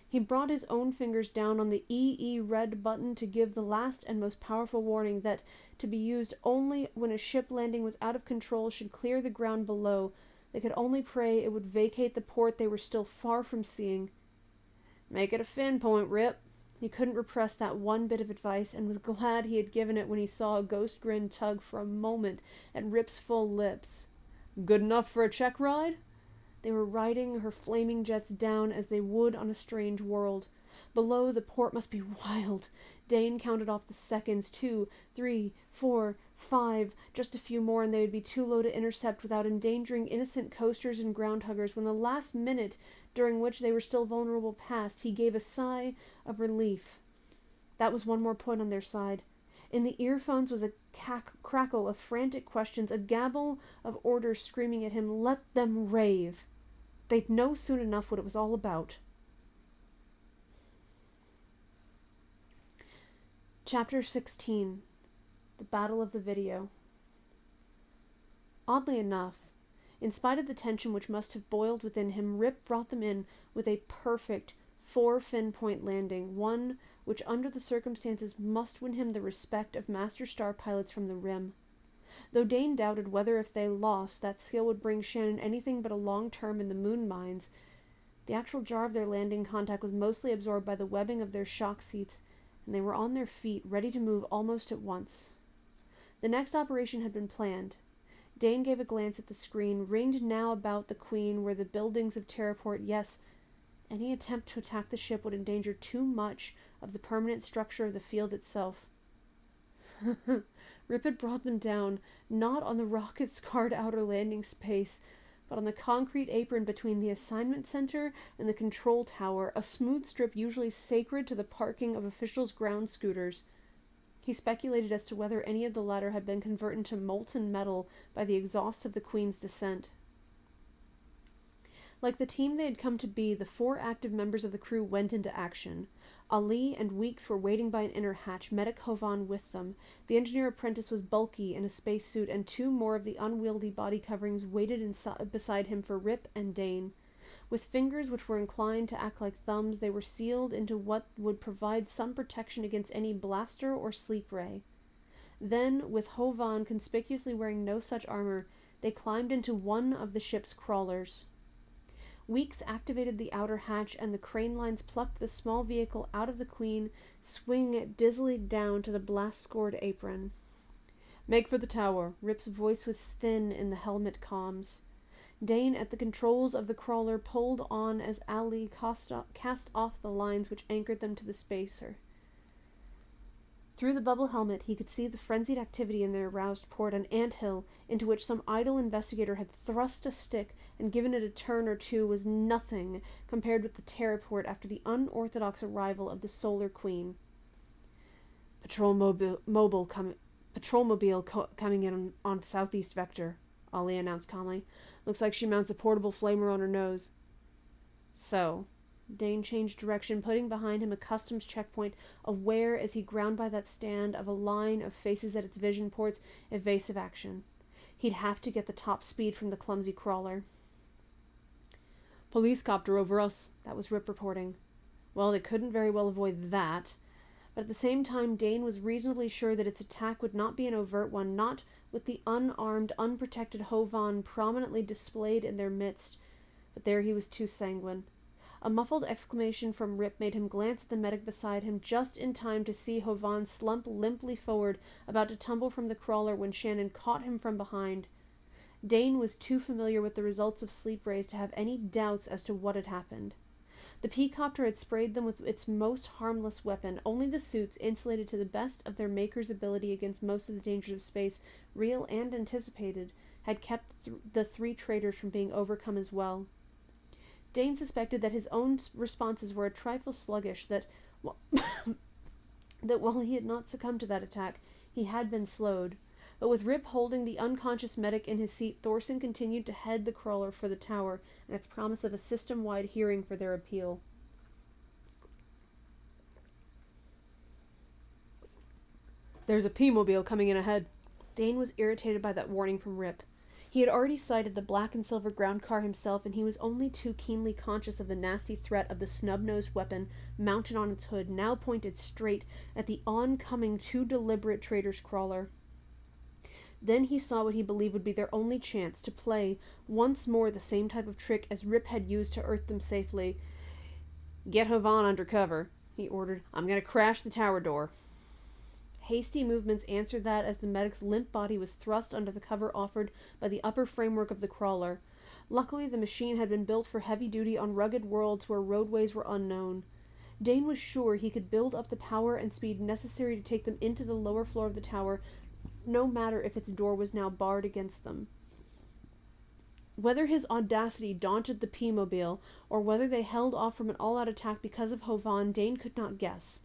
He brought his own fingers down on the EE red button to give the last and most powerful warning that, to be used only when a ship landing was out of control, should clear the ground below. They could only pray it would vacate the port they were still far from seeing. "Make it a fin point, Rip." He couldn't repress that one bit of advice, and was glad he had given it when he saw a ghost grin tug for a moment at Rip's full lips. "Good enough for a check ride?" They were riding her flaming jets down as they would on a strange world. Below, the port must be wild. Dane counted off the seconds. 2, 3, 4, 5. Just a few more and they would be too low to intercept without endangering innocent coasters and ground huggers. When the last minute, during which they were still vulnerable, passed, he gave a sigh of relief. That was one more point on their side. In the earphones was a crackle of frantic questions, a gabble of orders screaming at him, "Let them rave." They'd know soon enough what it was all about. Chapter 16. The Battle of the Video. Oddly enough, in spite of the tension which must have boiled within him, Rip brought them in with a perfect, 4-fin point landing, one which under the circumstances must win him the respect of master star pilots from the rim. Though Dane doubted whether if they lost, that skill would bring Shannon anything but a long term in the moon mines, the actual jar of their landing contact was mostly absorbed by the webbing of their shock seats, and they were on their feet, ready to move almost at once. The next operation had been planned. Dane gave a glance at the screen, ringed now about the Queen were the buildings of Terraport. Yes, any attempt to attack the ship would endanger too much of the permanent structure of the field itself. Rip had brought them down, not on the rocket-scarred outer landing space, but on the concrete apron between the assignment center and the control tower, a smooth strip usually sacred to the parking of officials' ground scooters. He speculated as to whether any of the latter had been converted to molten metal by the exhausts of the Queen's descent. Like the team they had come to be, the 4 active members of the crew went into action. Ali and Weeks were waiting by an inner hatch, Medic Hovan with them. The engineer apprentice was bulky in a spacesuit, and 2 more of the unwieldy body coverings waited beside him for Rip and Dane. With fingers which were inclined to act like thumbs, they were sealed into what would provide some protection against any blaster or sleep ray. Then, with Hovan conspicuously wearing no such armor, they climbed into one of the ship's crawlers. Weeks activated the outer hatch, and the crane lines plucked the small vehicle out of the Queen, swinging it dizzily down to the blast-scored apron. "Make for the tower." Rip's voice was thin in the helmet comms. Dane, at the controls of the crawler, pulled on as Ali cast off the lines which anchored them to the spacer. Through the bubble helmet, he could see the frenzied activity in their aroused port, an anthill into which some idle investigator had thrust a stick and given it a turn or two was nothing compared with the Terraport after the unorthodox arrival of the Solar Queen. Patrolmobile coming in on southeast vector," Ali announced calmly. "Looks like she mounts a portable flamer on her nose." So, Dane changed direction, putting behind him a customs checkpoint, aware as he ground by that stand of a line of faces at its vision ports, evasive action. He'd have to get the top speed from the clumsy crawler. "Police copter over us," that was Rip reporting. Well, they couldn't very well avoid that. But at the same time, Dane was reasonably sure that its attack would not be an overt one, not with the unarmed, unprotected Hovan prominently displayed in their midst. But there he was too sanguine. A muffled exclamation from Rip made him glance at the medic beside him, just in time to see Hovan slump limply forward, about to tumble from the crawler when Shannon caught him from behind. Dane was too familiar with the results of sleep rays to have any doubts as to what had happened. The P-copter had sprayed them with its most harmless weapon. Only the suits, insulated to the best of their maker's ability against most of the dangers of space, real and anticipated, had kept the 3 traitors from being overcome as well. Dane suspected that his own responses were a trifle sluggish, that while he had not succumbed to that attack, he had been slowed. But with Rip holding the unconscious medic in his seat, Thorson continued to head the crawler for the tower and its promise of a system-wide hearing for their appeal. "There's a P-mobile coming in ahead." Dane was irritated by that warning from Rip. He had already sighted the black and silver ground car himself, and he was only too keenly conscious of the nasty threat of the snub-nosed weapon mounted on its hood, now pointed straight at the oncoming, too deliberate traitor's crawler. Then he saw what he believed would be their only chance to play once more the same type of trick as Rip had used to earth them safely. "Get Hovan under cover," he ordered. "I'm going to crash the tower door." Hasty movements answered that as the medic's limp body was thrust under the cover offered by the upper framework of the crawler. Luckily, the machine had been built for heavy duty on rugged worlds where roadways were unknown. Dane was sure he could build up the power and speed necessary to take them into the lower floor of the tower, no matter if its door was now barred against them. Whether his audacity daunted the P-mobile, or whether they held off from an all-out attack because of Hovan, Dane could not guess.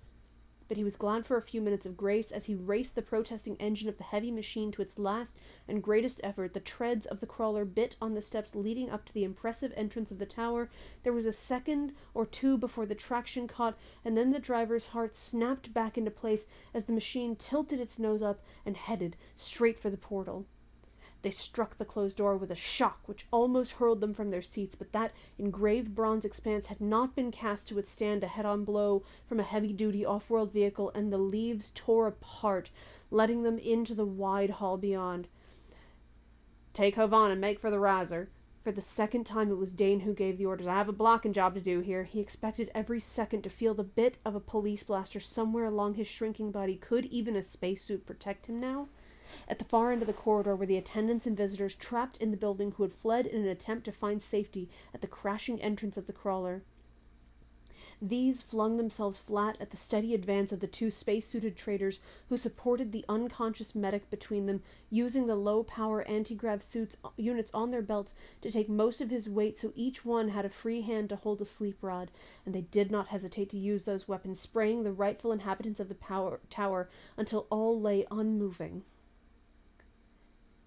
But he was glad for a few minutes of grace as he raced the protesting engine of the heavy machine to its last and greatest effort. The treads of the crawler bit on the steps leading up to the impressive entrance of the tower. There was a second or two before the traction caught, and then the driver's heart snapped back into place as the machine tilted its nose up and headed straight for the portal. They struck the closed door with a shock which almost hurled them from their seats, but that engraved bronze expanse had not been cast to withstand a head-on blow from a heavy-duty off-world vehicle, and the leaves tore apart, letting them into the wide hall beyond. "Take Hovan and make for the riser." For the second time it was Dane who gave the orders. "I have a blocking job to do here." He expected every second to feel the bit of a police blaster somewhere along his shrinking body. Could even a spacesuit protect him now? At the far end of the corridor were the attendants and visitors trapped in the building who had fled in an attempt to find safety at the crashing entrance of the crawler. These flung themselves flat at the steady advance of the two spacesuited traders who supported the unconscious medic between them, using the low-power anti-grav units on their belts to take most of his weight, so each one had a free hand to hold a sleep rod, and they did not hesitate to use those weapons, spraying the rightful inhabitants of the tower until all lay unmoving.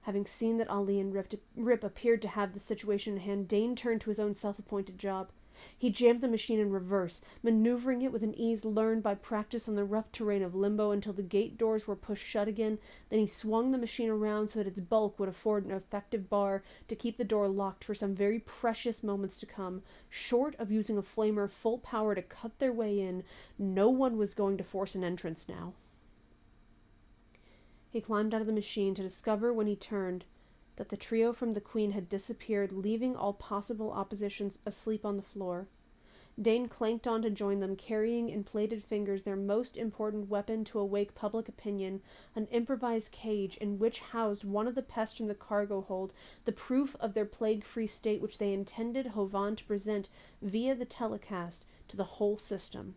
Having seen that Ali and Rip appeared to have the situation in hand, Dane turned to his own self-appointed job. He jammed the machine in reverse, maneuvering it with an ease learned by practice on the rough terrain of Limbo until the gate doors were pushed shut again. Then he swung the machine around so that its bulk would afford an effective bar to keep the door locked for some very precious moments to come. Short of using a flamer full power to cut their way in, no one was going to force an entrance now. He climbed out of the machine to discover, when he turned, that the trio from the Queen had disappeared, leaving all possible oppositions asleep on the floor. Dane clanked on to join them, carrying in plated fingers their most important weapon to awake public opinion, an improvised cage in which housed one of the pests from the cargo hold, the proof of their plague-free state which they intended Hovan to present via the telecast to the whole system.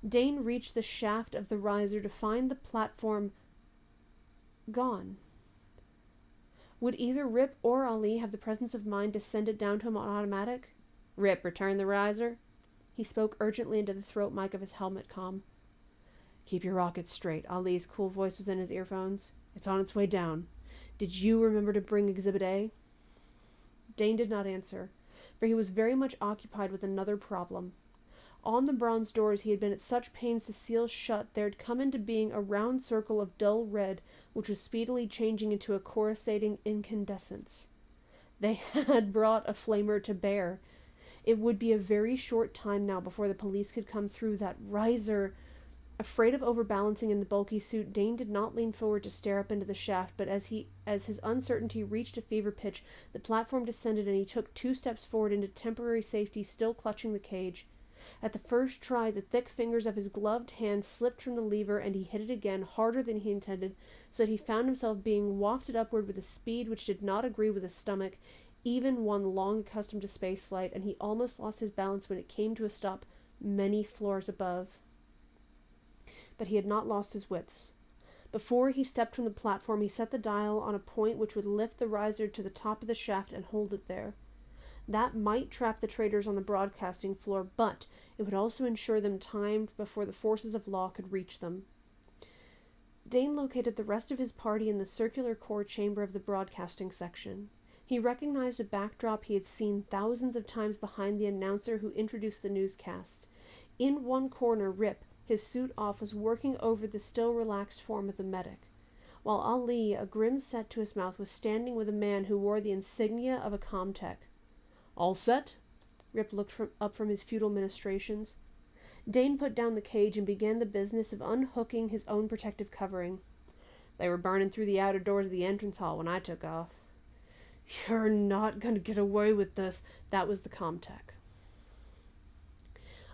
Dane reached the shaft of the riser to find the platform gone. Would either Rip or Ali have the presence of mind to send it down to him on automatic? "Rip, return the riser." He spoke urgently into the throat mic of his helmet comm. "Keep your rockets straight." Ali's cool voice was in his earphones. "It's on its way down. Did you remember to bring Exhibit A?" Dane did not answer, for he was very much occupied with another problem. On the bronze doors he had been at such pains to seal shut, there had come into being a round circle of dull red, which was speedily changing into a coruscating incandescence. They had brought a flamer to bear. It would be a very short time now before the police could come through that riser. Afraid of overbalancing in the bulky suit, Dane did not lean forward to stare up into the shaft, but as his uncertainty reached a fever pitch, the platform descended and he took 2 steps forward into temporary safety, still clutching the cage. At the first try, the thick fingers of his gloved hand slipped from the lever, and he hit it again, harder than he intended, so that he found himself being wafted upward with a speed which did not agree with his stomach, even one long accustomed to space flight, and he almost lost his balance when it came to a stop many floors above. But he had not lost his wits. Before he stepped from the platform, he set the dial on a point which would lift the riser to the top of the shaft and hold it there. That might trap the traders on the broadcasting floor, but it would also ensure them time before the forces of law could reach them. Dane located the rest of his party in the circular core chamber of the broadcasting section. He recognized a backdrop he had seen thousands of times behind the announcer who introduced the newscasts. In one corner, Rip, his suit off, was working over the still relaxed form of the medic, while Ali, a grim set to his mouth, was standing with a man who wore the insignia of a comtech. "All set?" Rip looked up from his futile ministrations. Dane put down the cage and began the business of unhooking his own protective covering. "They were burning through the outer doors of the entrance hall when I took off." "You're not going to get away with this." That was the comtech.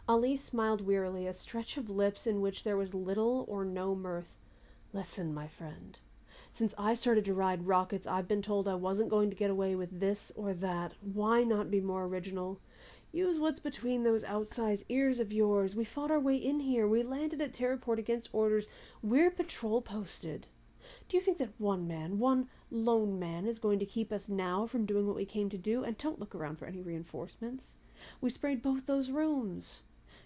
Ali smiled wearily, a stretch of lips in which there was little or no mirth. "Listen, my friend. Since I started to ride rockets, I've been told I wasn't going to get away with this or that. Why not be more original? Use what's between those outsized ears of yours. We fought our way in here. We landed at Terraport against orders. We're patrol posted. Do you think that one man, one lone man, is going to keep us now from doing what we came to do? And don't look around for any reinforcements. We sprayed both those rooms.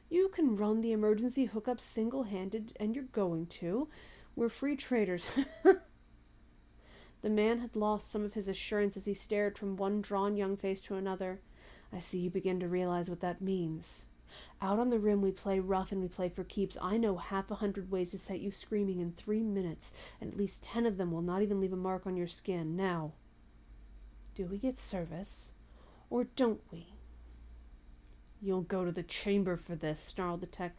You can run the emergency hookup single-handed, and you're going to. We're free traders." The man had lost some of his assurance as he stared from one drawn young face to another. "I see you begin to realize what that means. Out on the rim we play rough and we play for keeps. I know 100 ways to set you screaming in 3 minutes, and at least 10 of them will not even leave a mark on your skin. Now, do we get service, or don't we? You'll go to the chamber for this, snarled the tech.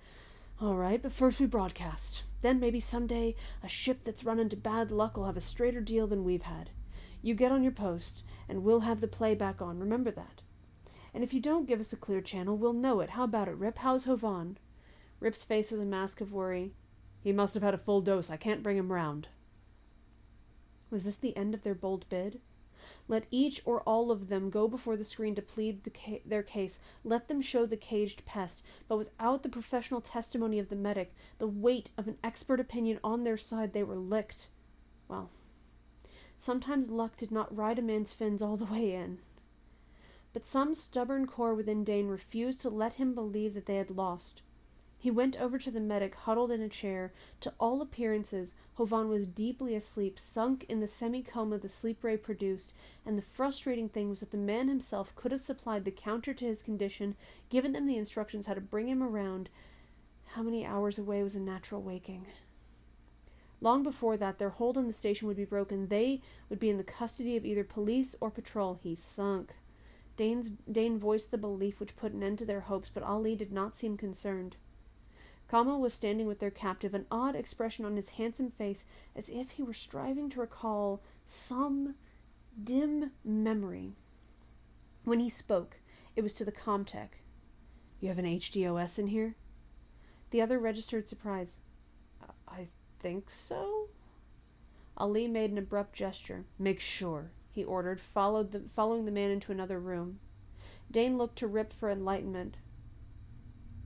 All right, but first we broadcast. Then maybe someday a ship that's run into bad luck will have a straighter deal than we've had. You get on your post, and we'll have the play back on. Remember that. And if you don't give us a clear channel, we'll know it. How about it, Rip? How's Hovan? Rip's face was a mask of worry. He must have had a full dose. I can't bring him round. Was this the end of their bold bid? Let each or all of them go before the screen to plead their case. Let them show the caged pest, but without the professional testimony of the medic, the weight of an expert opinion on their side, they were licked. Well, sometimes luck did not ride a man's fins all the way in. But some stubborn core within Dane refused to let him believe that they had lost. He went over to the medic, huddled in a chair. To all appearances, Hovan was deeply asleep, sunk in the semi-coma the sleep ray produced, and the frustrating thing was that the man himself could have supplied the counter to his condition, given them the instructions how to bring him around. How many hours away was a natural waking? Long before that, their hold on the station would be broken. They would be in the custody of either police or patrol. He sunk. Dane voiced the belief which put an end to their hopes, but Ali did not seem concerned. Kama was standing with their captive, an odd expression on his handsome face, as if he were striving to recall some dim memory. When he spoke, it was to the Comtech. You have an HDOS in here? The other registered surprise. I think so? Ali made an abrupt gesture. Make sure, he ordered, following the man into another room. Dane looked to Rip for enlightenment.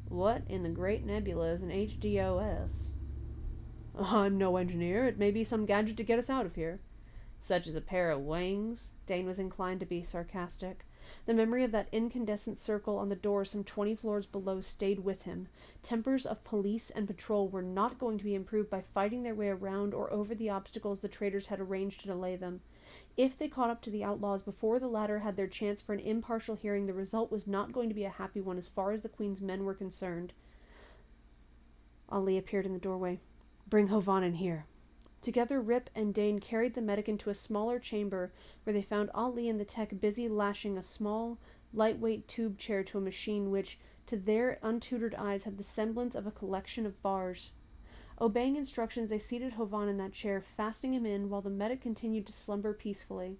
What in the great nebula is an HDOS? I'm no engineer. It may be some gadget to get us out of here. Such as a pair of wings? Dane was inclined to be sarcastic. The memory of that incandescent circle on the door some 20 floors below stayed with him. Tempers of police and patrol were not going to be improved by fighting their way around or over the obstacles the traitors had arranged to delay them. If they caught up to the outlaws before the latter had their chance for an impartial hearing, the result was not going to be a happy one as far as the Queen's men were concerned. Ali appeared in the doorway. Bring Hovan in here. Together, Rip and Dane carried the medic into a smaller chamber where they found Ali and the tech busy lashing a small, lightweight tube chair to a machine which, to their untutored eyes, had the semblance of a collection of bars. Obeying instructions, they seated Hovan in that chair, fastening him in while the medic continued to slumber peacefully.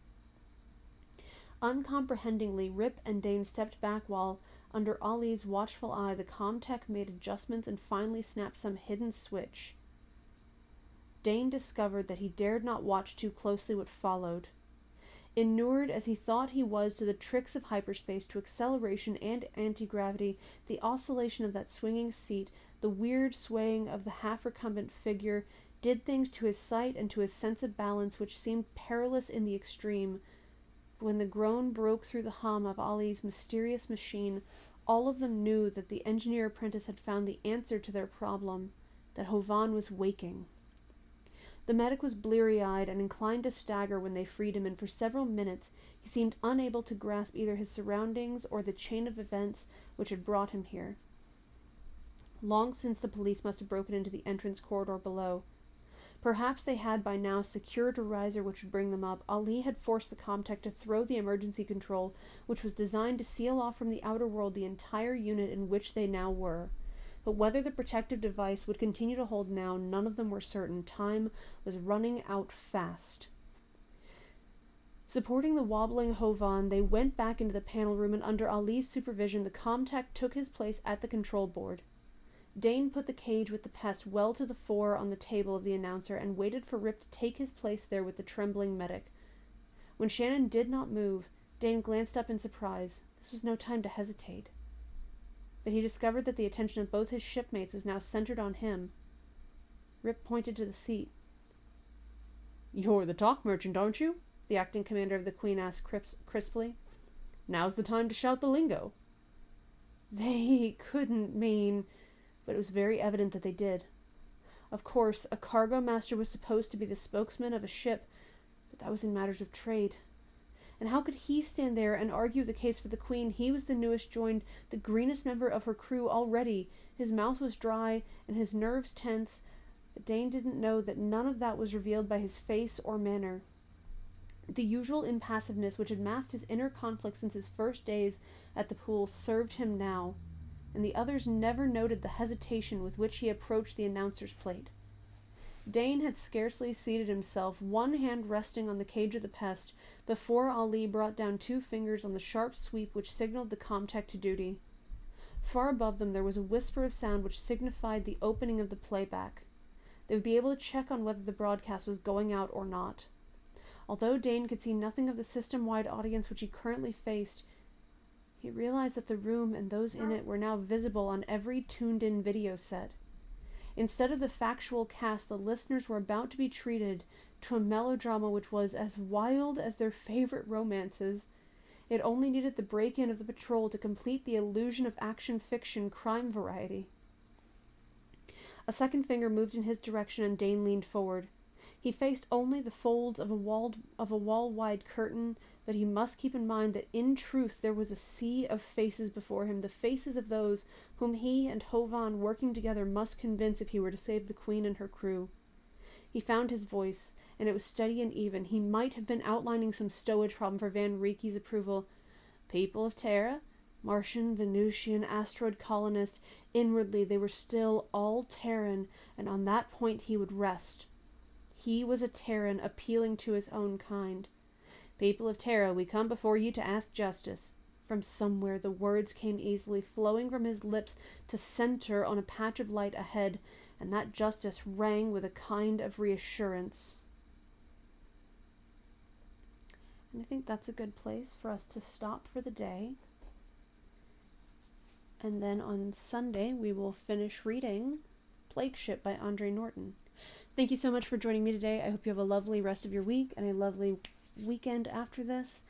Uncomprehendingly, Rip and Dane stepped back while, under Ali's watchful eye, the Comtech made adjustments and finally snapped some hidden switch. Dane discovered that he dared not watch too closely what followed. Inured as he thought he was to the tricks of hyperspace, to acceleration and anti-gravity, the oscillation of that swinging seat, the weird swaying of the half-recumbent figure, did things to his sight and to his sense of balance which seemed perilous in the extreme. When the groan broke through the hum of Ali's mysterious machine, all of them knew that the engineer apprentice had found the answer to their problem, that Hovan was waking. The medic was bleary-eyed and inclined to stagger when they freed him, and for several minutes he seemed unable to grasp either his surroundings or the chain of events which had brought him here. Long since the police must have broken into the entrance corridor below. Perhaps they had by now secured a riser which would bring them up. Ali had forced the Comtech to throw the emergency control, which was designed to seal off from the outer world the entire unit in which they now were. But whether the protective device would continue to hold now, none of them were certain. Time was running out fast. Supporting the wobbling Hovan, they went back into the panel room, and under Ali's supervision, the Comtech took his place at the control board. Dane put the cage with the pest well to the fore on the table of the announcer and waited for Rip to take his place there with the trembling medic. When Shannon did not move, Dane glanced up in surprise. This was no time to hesitate. But he discovered that the attention of both his shipmates was now centered on him. Rip pointed to the seat. "You're the talk merchant, aren't you?" the acting commander of the Queen asked crisply. "Now's the time to shout the lingo." They couldn't mean... But it was very evident that they did. Of course, a cargo master was supposed to be the spokesman of a ship, but that was in matters of trade. And how could he stand there and argue the case for the queen? He was the newest joined, the greenest member of her crew already. His mouth was dry and his nerves tense, but Dane didn't know that none of that was revealed by his face or manner. The usual impassiveness which had masked his inner conflict since his first days at the pool served him now, and the others never noted the hesitation with which he approached the announcer's plate. Dane had scarcely seated himself, one hand resting on the cage of the pest, before Ali brought down 2 fingers on the sharp sweep which signaled the comtech to duty. Far above them there was a whisper of sound which signified the opening of the playback. They would be able to check on whether the broadcast was going out or not. Although Dane could see nothing of the system-wide audience which he currently faced, he realized that the room and those in it were now visible on every tuned-in video set. Instead of the factual cast, the listeners were about to be treated to a melodrama which was as wild as their favorite romances. It only needed the break-in of the patrol to complete the illusion of action-fiction crime variety. A second finger moved in his direction and Dane leaned forward. He faced only the folds of a wall-wide curtain, but he must keep in mind that in truth there was a sea of faces before him, the faces of those whom he and Hovan working together must convince if he were to save the queen and her crew. He found his voice, and it was steady and even. He might have been outlining some stowage problem for Van Rieke's approval. People of Terra, Martian, Venusian, asteroid colonist, inwardly they were still all Terran, and on that point he would rest. He was a Terran appealing to his own kind. People of Terra, we come before you to ask justice. From somewhere the words came easily, flowing from his lips to center on a patch of light ahead, and that justice rang with a kind of reassurance. And I think that's a good place for us to stop for the day. And then on Sunday we will finish reading Plague Ship by Andre Norton. Thank you so much for joining me today. I hope you have a lovely rest of your week and a lovely weekend after this.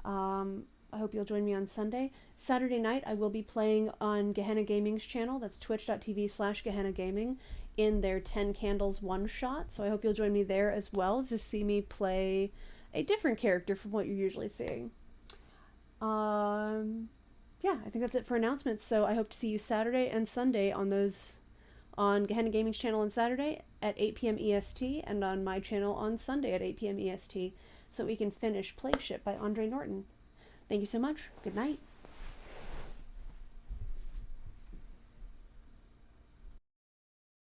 I hope you'll join me on Sunday. Saturday night, I will be playing on Gehenna Gaming's channel. That's twitch.tv/Gehenna Gaming in their 10 Candles one-shot. So I hope you'll join me there as well to see me play a different character from what you're usually seeing. Yeah, I think that's it for announcements. So I hope to see you Saturday and Sunday on Gehenna Gaming's channel on Saturday at 8 p.m. EST and on my channel on Sunday at 8 p.m. EST so we can finish Plague Ship by Andre Norton. Thank you so much. Good night.